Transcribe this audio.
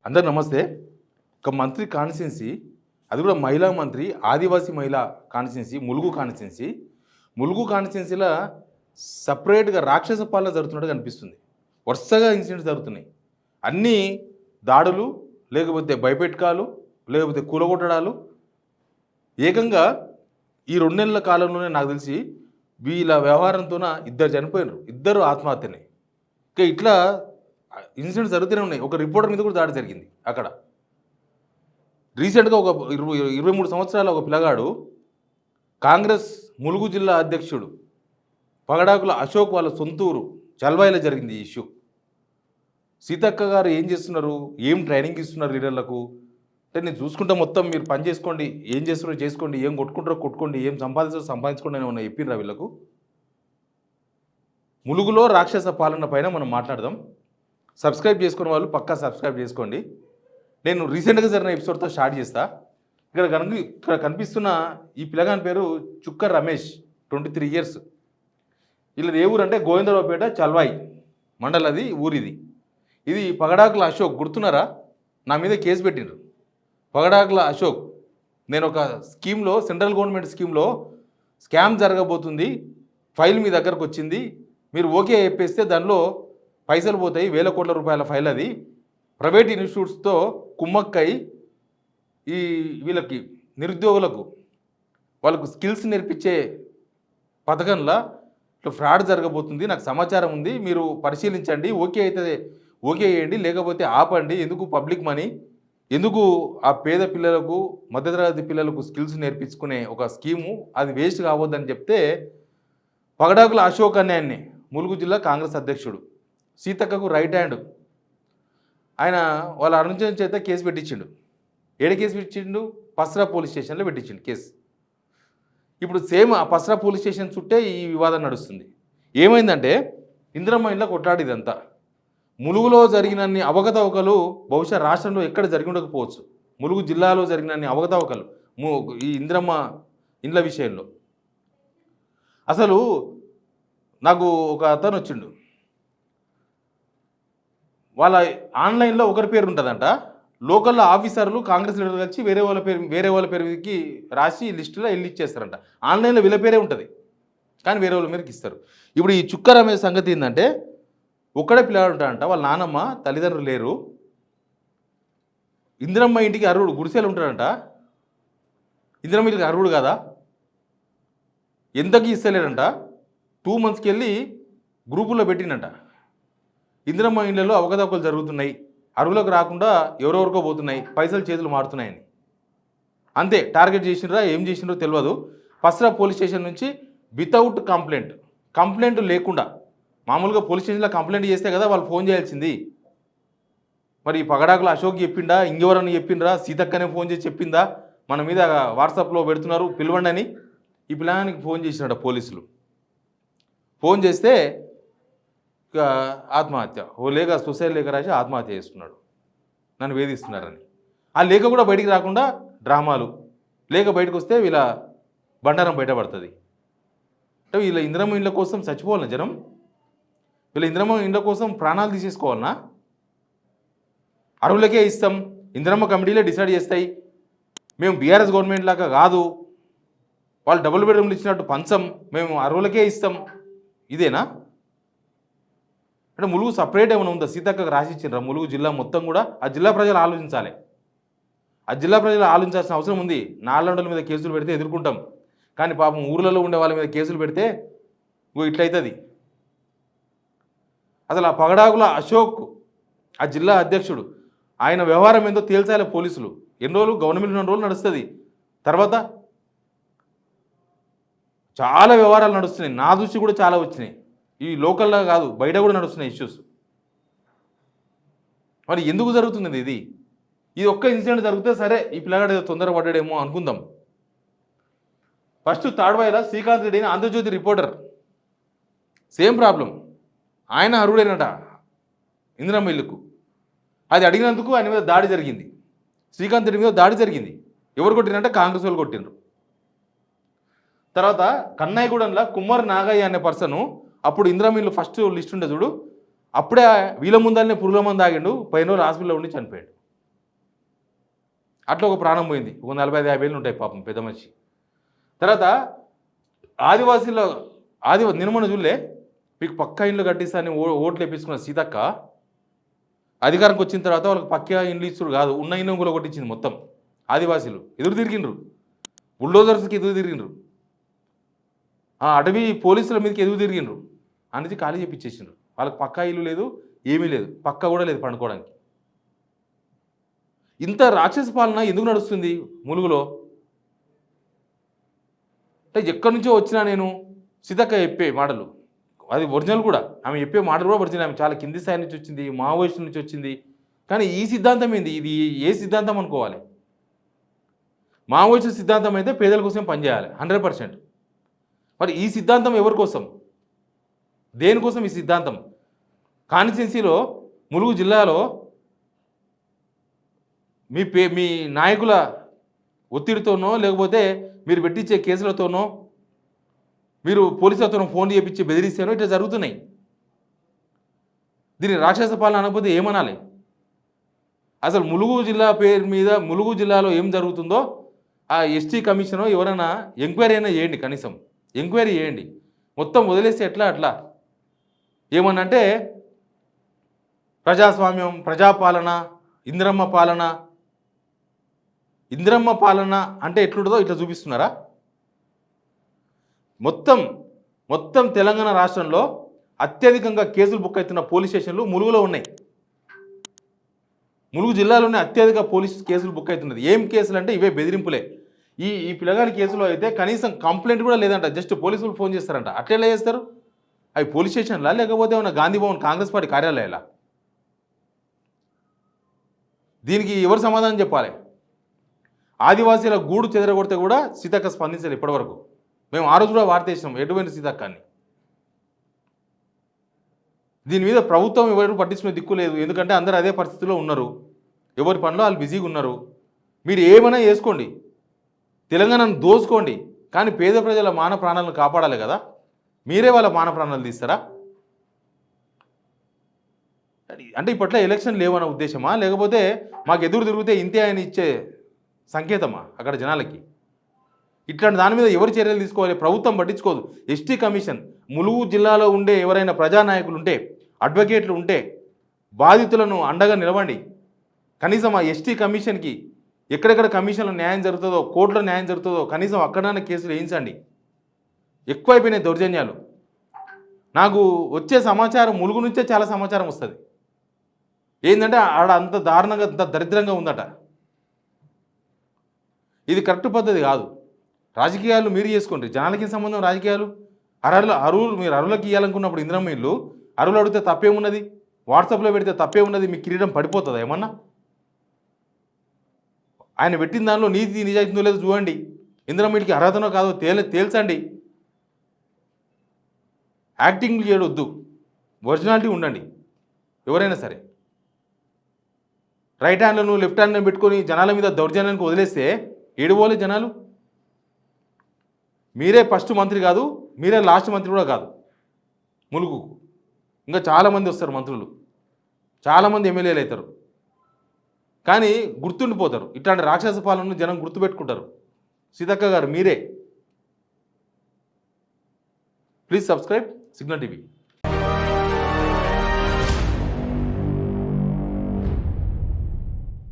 అందరు నమస్తే. ఒక మంత్రి కాన్స్టిట్యున్సీ, అది కూడా మహిళా మంత్రి, ఆదివాసీ మహిళా కాన్స్టిట్యున్సీ, ములుగు కాన్స్టిట్యున్సీలో సపరేట్గా రాక్షస పాలన జరుగుతున్నట్టు కనిపిస్తుంది. వరుసగా ఇన్సిడెంట్స్ జరుగుతున్నాయి. అన్నీ దాడులు, లేకపోతే భయపెట్టకాలు, లేకపోతే కూలగొట్టడాలు. ఏకంగా ఈ 2 నెలల కాలంలోనే నాకు తెలిసి వీళ్ళ వ్యవహారంతోన ఇద్దరు చనిపోయినారు. ఇద్దరు ఆత్మహత్యనే. ఇంకా ఇట్లా ఇన్సిడెంట్స్ జరుగుతూనే ఉన్నాయి. ఒక రిపోర్టర్ మీద కూడా దాడి జరిగింది అక్కడ. రీసెంట్గా ఒక 23 సంవత్సరాల ఒక పిల్లగాడు, కాంగ్రెస్ ములుగు జిల్లా అధ్యక్షుడు పగడాకుల అశోక్ వాళ్ళ సొంతూరు చల్వాయిలో జరిగింది ఈ ఇష్యూ. సీతక్క గారు ఏం చేస్తున్నారు, ఏం ట్రైనింగ్ ఇస్తున్నారు లీడర్లకు అంటే, నేను చూసుకుంటా మొత్తం మీరు పని చేసుకోండి, ఏం చేస్తున్నారో చేసుకోండి, ఏం కొట్టుకుంటారో కొట్టుకోండి, ఏం సంపాదించుకోండి అని ఉన్న చెప్పిండ్రా వీళ్ళకు. ములుగులో రాక్షస పాలన పైన మనం మాట్లాడదాం. సబ్స్క్రైబ్ చేసుకున్న వాళ్ళు పక్కా సబ్స్క్రైబ్ చేసుకోండి. నేను రీసెంట్గా జరిగిన ఎపిసోడ్తో స్టార్ట్ చేస్తా. ఇక్కడ కనిపిస్తున్న ఈ పిల్లగాని పేరు చుక్క రమేష్, 23 ఇయర్స్. వీళ్ళది ఏ ఊరు అంటే గోవిందరావుపేట చల్వాయి మండల్, అది ఊరిది. ఇది పగడాకుల అశోక్, గుర్తున్నారా? నా మీద కేసు పెట్టిండ్రు. పగడాకుల అశోక్, నేను ఒక స్కీమ్లో, సెంట్రల్ గవర్నమెంట్ స్కీమ్లో స్కామ్ జరగబోతుంది, ఫైల్ మీ దగ్గరకు వచ్చింది, మీరు ఓకే చెప్పేస్తే దానిలో పైసలు పోతాయి, 1000 కోట్ల రూపాయల ఫైల్. అది ప్రైవేట్ ఇన్స్టిట్యూట్స్తో కుమ్మక్కై ఈ వీళ్ళకి నిరుద్యోగులకు వాళ్ళకు స్కిల్స్ నేర్పించే పథకంలో ఇట్లా ఫ్రాడ్ జరగబోతుంది, నాకు సమాచారం ఉంది, మీరు పరిశీలించండి, ఓకే అయితే ఓకే చేయండి, లేకపోతే ఆపండి. ఎందుకు పబ్లిక్ మనీ, ఎందుకు ఆ పేద పిల్లలకు, మధ్యతరగతి పిల్లలకు స్కిల్స్ నేర్పించుకునే ఒక స్కీము, అది వేస్ట్ కావద్దని చెప్తే పగడాకుల అశోక్ అనే ఆయన్ని, ములుగు జిల్లా కాంగ్రెస్ అధ్యక్షుడు, సీతక్కకు రైట్ హ్యాండ్, ఆయన వాళ్ళ అనుచరుల చేత కేసు పెట్టించిండు. ఏడ కేసు పెట్టిండు? పస్రా పోలీస్ స్టేషన్లో పెట్టించిండు కేసు. ఇప్పుడు సేమ్ ఆ పస్రా పోలీస్ స్టేషన్ చుట్టే ఈ వివాదం నడుస్తుంది. ఏమైందంటే, ఇందిరమ్మ ఇంట్లో కొట్లాడిదంతా. ములుగులో జరిగినన్ని అవకతవకలు బహుశా రాష్ట్రంలో ఎక్కడ జరిగి ఉండకపోవచ్చు. ములుగు జిల్లాలో జరిగినన్ని అవకతవకలు ఈ ఇందిరమ్మ ఇండ్ల విషయంలో. అసలు నాకు ఒక అతను వచ్చిండు, వాళ్ళ ఆన్లైన్లో ఒకరి పేరు ఉంటుందంట, లోకల్లో ఆఫీసర్లు కాంగ్రెస్ లీడర్లు వచ్చి వేరే వాళ్ళ పేరుకి రాసి లిస్టులో వెళ్ళి ఇచ్చేస్తారంట. ఆన్లైన్లో వీళ్ళ పేరే ఉంటుంది, కానీ వేరే వాళ్ళ మీదకి ఇస్తారు. ఇప్పుడు ఈ చుక్క రమేష్ సంగతి ఏంటంటే, ఒక్కడే పిల్లాడు ఉంటాడంట, వాళ్ళ నానమ్మ తల్లిదండ్రులు లేరు, ఇందిరమ్మ ఇంటికి అర్హుడు, గుడిసెలు ఉంటాడంట. ఇందిరమ్మ ఇంటికి అర్హుడు కదా, ఎంతకి ఇస్తలేడంట. 2 మంత్స్కి వెళ్ళి గ్రూపుల్లో పెట్టిండంట, ఇందిరమ్మ ఇండ్లలో అవకతవకలు జరుగుతున్నాయి, అరువులకు రాకుండా ఎవరెవరికో పోతున్నాయి, పైసలు చేతులు మారుతున్నాయని. అంతే, టార్గెట్ చేసినరా ఏం చేసినారో తెలియదు. పస్రా పోలీస్ స్టేషన్ నుంచి వితౌట్ కంప్లైంట్ లేకుండా, మామూలుగా పోలీస్ స్టేషన్లో కంప్లైంట్ చేస్తే కదా వాళ్ళు ఫోన్ చేయాల్సింది. మరి ఈ పగడాకుల అశోక్ చెప్పిండా, ఇంకెవరని చెప్పిండ్రా, సీతక్కనే ఫోన్ చేసి చెప్పిందా, మన మీద వాట్సాప్లో పెడుతున్నారు పిలవండి అని. ఈ పిల్లానికి ఫోన్ చేసినాడు పోలీసులు. ఫోన్ చేస్తే ఆత్మహత్య, ఓ లేఖ, సూసైడ్ లేఖ రాసి ఆత్మహత్య చేసుకున్నాడు, నన్ను వేధిస్తున్నారని. ఆ లేఖ కూడా బయటికి రాకుండా డ్రామాలు, లేఖ బయటకు వస్తే వీళ్ళ బండారం బయటపడుతుంది. అంటే వీళ్ళ ఇందిరమ్మ ఇండ్ల కోసం చచ్చిపోవాలన్నా జనం, వీళ్ళ ఇందిరమ్మ ఇండ్ల కోసం ప్రాణాలు తీసేసుకోవాలన్నా? అరువులకే ఇస్తాం, ఇందిరమ్మ కమిటీలే డిసైడ్ చేస్తాయి, మేము బీఆర్ఎస్ గవర్నమెంట్ లాగా కాదు, వాళ్ళు డబుల్ బెడ్రూమ్లు ఇచ్చినట్టు పంచం, మేము అరువులకే ఇస్తాం, ఇదేనా? అంటే ములుగు సపరేట్ ఏమైనా ఉందా? సీతక్కకు రాసి ఇచ్చిండ్రా ములుగు జిల్లా మొత్తం కూడా? ఆ జిల్లా ప్రజలు ఆలోచించాలి, ఆ జిల్లా ప్రజలు ఆలోచించాల్సిన అవసరం ఉంది. నాలుగొండల మీద కేసులు పెడితే ఎదుర్కొంటాం, కానీ పాపం ఊర్లలో ఉండే వాళ్ళ మీద కేసులు పెడితే ఇట్లయితుంది. అసలు ఆ పగడాకుల అశోక్, ఆ జిల్లా అధ్యక్షుడు, ఆయన వ్యవహారం ఏందో తేల్చాలి పోలీసులు. ఎన్ని రోజులు గవర్నమెంట్ 2 రోజులు నడుస్తుంది, తర్వాత చాలా వ్యవహారాలు నడుస్తున్నాయి. నా దృష్టి కూడా చాలా వచ్చినాయి, ఈ లోకల్లో కాదు బయట కూడా నడుస్తున్నాయి ఇష్యూస్. మరి ఎందుకు జరుగుతుంది ఇది? ఇది ఒక్క ఇన్సిడెంట్ జరిగితే సరే, ఈ పిల్లగాడు ఏదో తొందరపడ్డాడేమో అనుకుందాం. ఫస్ట్ తాడ్వాయిలో Srikanth Reddy, Andhra Jyothi reporter, same problem. ఆయన అర్హుడేనట ఇందిరమ్మ ఇల్లుకు. అది అడిగినందుకు ఆయన మీద దాడి జరిగింది, శ్రీకాంత్ రెడ్డి మీద దాడి జరిగింది. ఎవరు కొట్టినంటే కాంగ్రెస్ వాళ్ళు కొట్టిండ్రు. తర్వాత కన్నాయిగూడెంలో కుమ్మర్ నాగయ్య అనే పర్సను, అప్పుడు ఇందిరమ్మ ఇల్లు ఫస్ట్ లిస్ట్ ఉండే చూడు, అప్పుడే వీళ్ళ ముందరనే పురుగుల మందు తాగిండు, 10 రోజులు హాస్పిటల్లో ఉండి చనిపోయాడు. అట్లా ఒక ప్రాణం పోయింది. ఒక 45-50 ఏళ్ళు ఉంటాయి పాపం పెద్ద మనిషి. తర్వాత ఆదివాసీల నిన్న చూడలే, మీకు పక్కా ఇండ్లు కట్టిస్తా అని ఓట్లు వేపించుకున్న సీతక్క అధికారంకి వచ్చిన తర్వాత వాళ్ళకి పక్కా ఇండ్లు ఇచ్చుడు కాదు, ఉన్న ఇల్లు కూడా కొట్టించింది మొత్తం. ఆదివాసీలు ఎదురు తిరిగిండ్రు, బుల్డోజర్స్కి ఎదురు తిరిగిండ్రు, అటవీ పోలీసుల మీదకి ఎదురు తిరిగిండ్రు, అనేది ఖాళీ చేపించేసిండ్రు. వాళ్ళకి పక్కా ఇల్లు లేదు, ఏమీ లేదు, పక్కా కూడా లేదు పండుకోవడానికి. ఇంత రాక్షస పాలన ఎందుకు నడుస్తుంది ములుగులో? అంటే ఎక్కడి నుంచో వచ్చినా నేను సీతక్క చెప్పే మాటలు అది ఒరిజినల్ కూడా, ఆమె చెప్పే మాటలు కూడా ఒరిజినల్. ఆమె చాలా కింది స్థాయి నుంచి వచ్చింది, మావోయిస్టుల నుంచి వచ్చింది. కానీ ఈ సిద్ధాంతం ఏంది? ఇది ఏ సిద్ధాంతం అనుకోవాలి? మావోయిస్టు సిద్ధాంతం అయితే పేదల కోసం పనిచేయాలి 100%. మరి ఈ సిద్ధాంతం ఎవరి కోసం, దేనికోసం ఈ సిద్ధాంతం? కాన్స్టిట్యున్సీలో ములుగు జిల్లాలో మీ నాయకుల ఒత్తిడితోనో లేకపోతే మీరు పెట్టించే కేసులతోనో మీరు పోలీసులతోనో ఫోన్ చేయించి బెదిరిస్తేనో ఇట్లా జరుగుతున్నాయి. దీన్ని రాక్షస పాలన అనకపోతే ఏమనాలి? అసలు ములుగు జిల్లా పేరు మీద ములుగు జిల్లాలో ఏం జరుగుతుందో ఆ ఎస్టీ కమిషన్ ఎవరైనా ఎంక్వైరీ అయినా చేయండి, కనీసం ఎంక్వైరీ చేయండి. మొత్తం వదిలేస్తే ఎట్లా? ఏమనంటే ప్రజాస్వామ్యం, ప్రజాపాలన, ఇందిరమ్మ పాలన అంటే ఎట్లుంటుందో ఇట్లా చూపిస్తున్నారా? మొత్తం తెలంగాణ రాష్ట్రంలో అత్యధికంగా కేసులు బుక్ అవుతున్న పోలీస్ స్టేషన్లు ములుగులో ఉన్నాయి. ములుగు జిల్లాలోనే అత్యధిక పోలీస్ కేసులు బుక్ అవుతున్నది. ఏం కేసులు అంటే ఇవే బెదిరింపులే. ఈ పిల్లగాని కేసులో అయితే కనీసం కంప్లైంట్ కూడా లేదంట, జస్ట్ పోలీసులు ఫోన్ చేస్తారంట. అట్లా చేస్తారు? అవి పోలీస్ స్టేషన్లా లేకపోతే ఏమన్నా గాంధీ భవన్ కాంగ్రెస్ పార్టీ కార్యాలయాలా? దీనికి ఎవరు సమాధానం చెప్పాలి? ఆదివాసీల గూడు చెదరగొడితే కూడా సీతక్క స్పందించాలి ఇప్పటివరకు. మేము ఆ రోజు కూడా వార్త వేసినాం ఎటువంటి సీతక్కని. దీని మీద ప్రభుత్వం ఎవరు పట్టించుకునే దిక్కు లేదు. ఎందుకంటే అందరూ అదే పరిస్థితిలో ఉన్నారు, ఎవరి పనిలో వాళ్ళు బిజీగా ఉన్నారు. మీరు ఏమైనా చేసుకోండి, తెలంగాణను దోసుకోండి, కానీ పేద ప్రజల మాన ప్రాణాలను కాపాడాలి కదా. మీరే వాళ్ళ మాన ప్రాణాలు తీస్తారా? అంటే ఇప్పట్లో ఎలక్షన్ లేవన్న ఉద్దేశమా, లేకపోతే మాకు ఎదురు తిరిగితే ఇంతే అని ఇచ్చే సంకేతమా అక్కడ జనాలకి? ఇట్లాంటి దాని మీద ఎవరు చర్యలు తీసుకోవాలి? ప్రభుత్వం పట్టించుకోదు. ఎస్టీ కమిషన్, ములుగు జిల్లాలో ఉండే ఎవరైనా ప్రజానాయకులు ఉంటే, అడ్వకేట్లు ఉంటే బాధితులను అండగా నిలవండి. కనీసం ఆ ఎస్టీ కమిషన్కి ఎక్కడెక్కడ కమిషన్లో న్యాయం జరుగుతుందో, కోర్టులో న్యాయం జరుగుతుందో కనీసం అక్కడైనా కేసులు వేయించండి. ఎక్కువైపోయినాయి దౌర్జన్యాలు. నాకు వచ్చే సమాచారం ములుగు నుంచే చాలా సమాచారం వస్తుంది. ఏంటంటే ఆడ అంత దారుణంగా, అంత దరిద్రంగా ఉందట. ఇది కరెక్ట్ పద్ధతి కాదు. రాజకీయాలు మీరు చేసుకోండి, జనాలకి సంబంధం రాజకీయాలు. మీరు అరువులకు ఇవ్వాలనుకున్నప్పుడు ఇందిరమ్మ ఇల్లు అరువులు అడిగితే తప్పేమున్నది? వాట్సాప్లో పెడితే తప్పేమున్నది? మీ కిరీటం పడిపోతుందా ఏమన్నా? ఆయన పెట్టిన దానిలో నీతి నిజాయితీలో లేదో చూడండి. ఇందిరమ్మ ఇంటికి అర్హతనో కాదో తేల్చండి. యాక్టింగ్ చేయొద్దు, ఒరిజినాలిటీ ఉండండి ఎవరైనా సరే. రైట్ హ్యాండ్లను లెఫ్ట్ హ్యాండ్లను పెట్టుకొని జనాల మీద దౌర్జన్యానికి వదిలేస్తే ఏడుపోలే జనాలు. మీరే ఫస్ట్ మంత్రి కాదు, మీరే లాస్ట్ మంత్రి కూడా కాదు ములుగు. ఇంకా చాలామంది వస్తారు మంత్రులు, చాలామంది ఎమ్మెల్యేలు అవుతారు, కానీ గుర్తుండిపోతారు. ఇట్లాంటి రాక్షస పాలనను జనం గుర్తుపెట్టుకుంటారు. సీతక్క గారు మీరే. Please subscribe signal TV.